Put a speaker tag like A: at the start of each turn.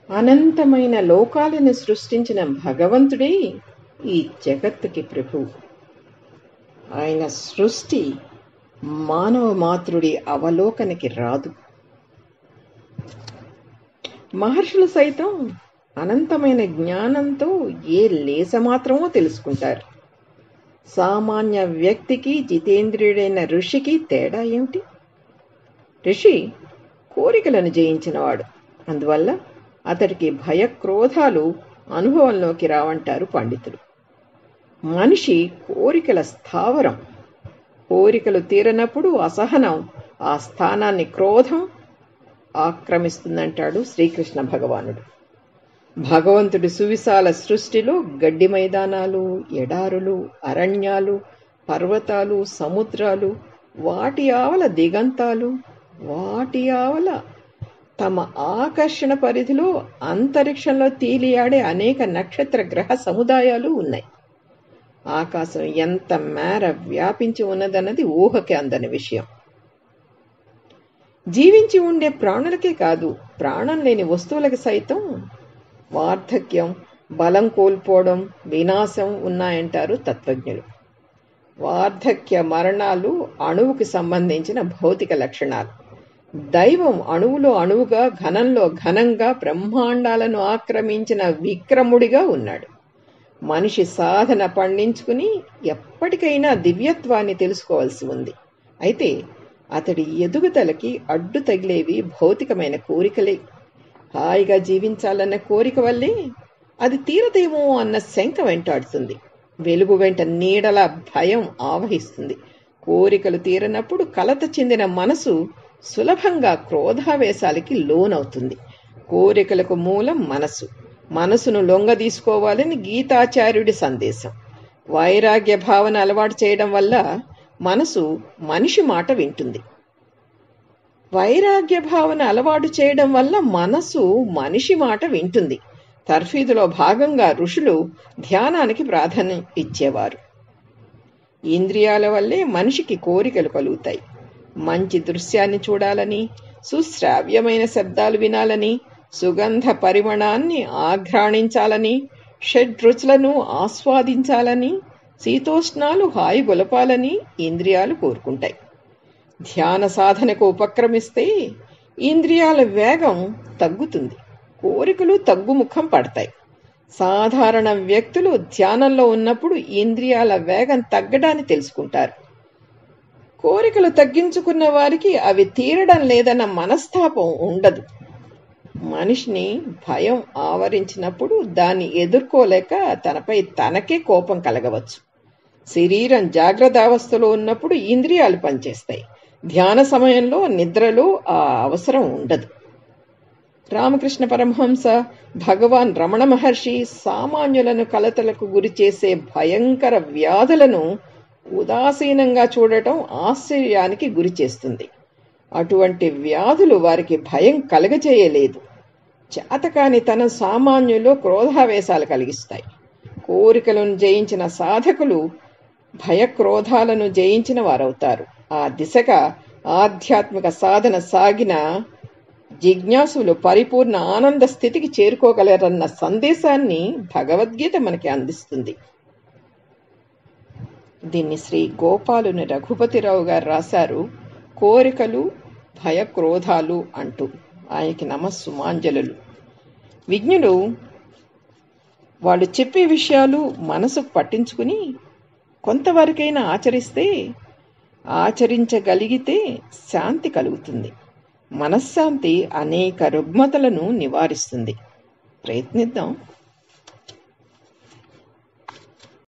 A: అనంతమైన లోకాలను సృష్టించిన భగవంతుడే ఈ జగత్తుకి ప్రభువు. ఆయన సృష్టి మానవ మాతృడి అవలోకనకి రాదు. మహర్షులు సైతం అనంతమైన జ్ఞానంతో ఏ లేసమాత్రమో తెలుసుకుంటారు. సామాన్య వ్యక్తికి, జితేంద్రియుడైన ఋషికి తేడా ఏమిటి? ఋషి కోరికలను జయించినవాడు, అందువల్ల అతడికి భయక్రోధాలు అనుభవంలోకి రావంటారు పండితులు. మనిషి కోరికల స్థావరం. కోరికలు తీరనప్పుడు అసహనం ఆ స్థానాన్ని క్రోధం ఆక్రమిస్తుందంటాడు శ్రీకృష్ణ భగవానుడు. భగవంతుడి సువిశాల సృష్టిలో గడ్డి మైదానాలు, ఎడారులు, అరణ్యాలు, పర్వతాలు, సముద్రాలు, వాటి ఆవల దిగంతాలు, వాటి ఆవల తమ ఆకర్షణ పరిధిలో అంతరిక్షంలో తేలియాడే అనేక నక్షత్ర గ్రహ సముదాయాలు ఉన్నాయి. ఆకాశం ఎంత మేర వ్యాపించి ఉన్నదన్నది ఊహకి అందని విషయం. జీవించి ఉండే ప్రాణులకే కాదు, ప్రాణం లేని వస్తువులకు సైతం వార్ధక్యం, బలం కోల్పోవడం, వినాశం ఉన్నాయంటారు తత్వజ్ఞులు. వార్ధక్య మరణాలు అణువుకి సంబంధించిన భౌతిక లక్షణాలు. దైవం అణువులో అణువుగా, ఘనంలో ఘనంగా, బ్రహ్మాండాలను ఆక్రమించిన విక్రముడిగా ఉన్నాడు. మనిషి సాధన పండించుకుని ఎప్పటికైనా దివ్యత్వాన్ని తెలుసుకోవాల్సి ఉంది. అయితే అతడి ఎదుగుదలకి అడ్డు తగిలేవి భౌతికమైన కోరికలే. హాయిగా జీవించాలన్న కోరిక వల్లే అది తీరదేమో అన్న శంక వెంటాడుతుంది. వెలుగు వెంట నీడల భయం ఆవహిస్తుంది. కోరికలు తీరనప్పుడు కలత చెందిన మనసు సులభంగా క్రోధావేశాలకి లోనవుతుంది. కోరికలకు మూలం మనసు. మనసును లొంగదీసుకోవాలని గీతాచార్యుడి సందేశం. వైరాగ్య భావన అలవాటు చేయడం వల్ల మనసు మనిషి మాట వింటుంది. వైరాగ్య భావన అలవాటు చేయడం వల్ల మనసు మనిషి మాట వింటుంది. తర్ఫీదులో భాగంగా ఋషులు ధ్యానానికి ప్రాధాన్యం ఇచ్చేవారు. ఇంద్రియాల వల్లే మనిషికి కోరికలు కలుగుతాయి. మంచి దృశ్యాన్ని చూడాలని, సుశ్రావ్యమైన శబ్దాలు వినాలని, సుగంధ పరిమళాన్ని ఆఘ్రాణించాలని, షడ్రుచులను ఆస్వాదించాలని, శీతోష్ణాలు హాయి గొలపాలని ఇంద్రియాలు కోరుకుంటాయి. ధ్యాన సాధనకు ఉపక్రమిస్తే ఇంద్రియాల వేగం తగ్గుతుంది, కోరికలు తగ్గుముఖం పడతాయి. సాధారణ వ్యక్తులు ధ్యానంలో ఉన్నప్పుడు ఇంద్రియాల వేగం తగ్గడాన్ని తెలుసుకుంటారు. కోరికలు తగ్గించుకున్న వారికి అవి తీరడం లేదన్న మనస్తాపం ఉండదు. మనిషిని భయం ఆవరించినప్పుడు దాన్ని ఎదుర్కోలేక తనపై తనకే కోపం కలగవచ్చు. శరీరం జాగ్రత్తావస్థలో ఉన్నప్పుడు ఇంద్రియాలు పనిచేస్తాయి. ధ్యాన సమయంలో, నిద్రలో ఆ అవసరం ఉండదు. రామకృష్ణ పరమహంస, భగవాన్ రమణ మహర్షి సామాన్యులను కలతలకు గురి చేసే భయంకర వ్యాధులను ఉదాసీనంగా చూడటం ఆశ్చర్యానికి గురి చేస్తుంది. అటువంటి వ్యాధులు వారికి భయం కలగజేయలేదు. చేతకాని తన సామాన్యులో క్రోధావేశాలు కలిగిస్తాయి. కోరికలను జయించిన సాధకులు భయక్రోధాలను జయించిన వారవుతారు. ఆ దిశగా ఆధ్యాత్మిక సాధన సాగిన జిజ్ఞాసులు పరిపూర్ణ ఆనంద స్థితికి చేరుకోగలరన్న సందేశాన్ని భగవద్గీత మనకి అందిస్తుంది. దీన్ని శ్రీ గోపాలుని రఘుపతిరావు గారు రాశారు. కోరికలు, భయక్రోధాలు అంటూ ఆయనకి నమస్సుమాంజలు. విజ్ఞులు వాళ్ళు చెప్పే విషయాలు మనసుకు పట్టించుకుని కొంతవరకైనా ఆచరించగలిగితే శాంతి కలుగుతుంది. మనశ్శాంతి అనేక రుగ్మతలను నివారిస్తుంది. ప్రయత్నిద్దాం.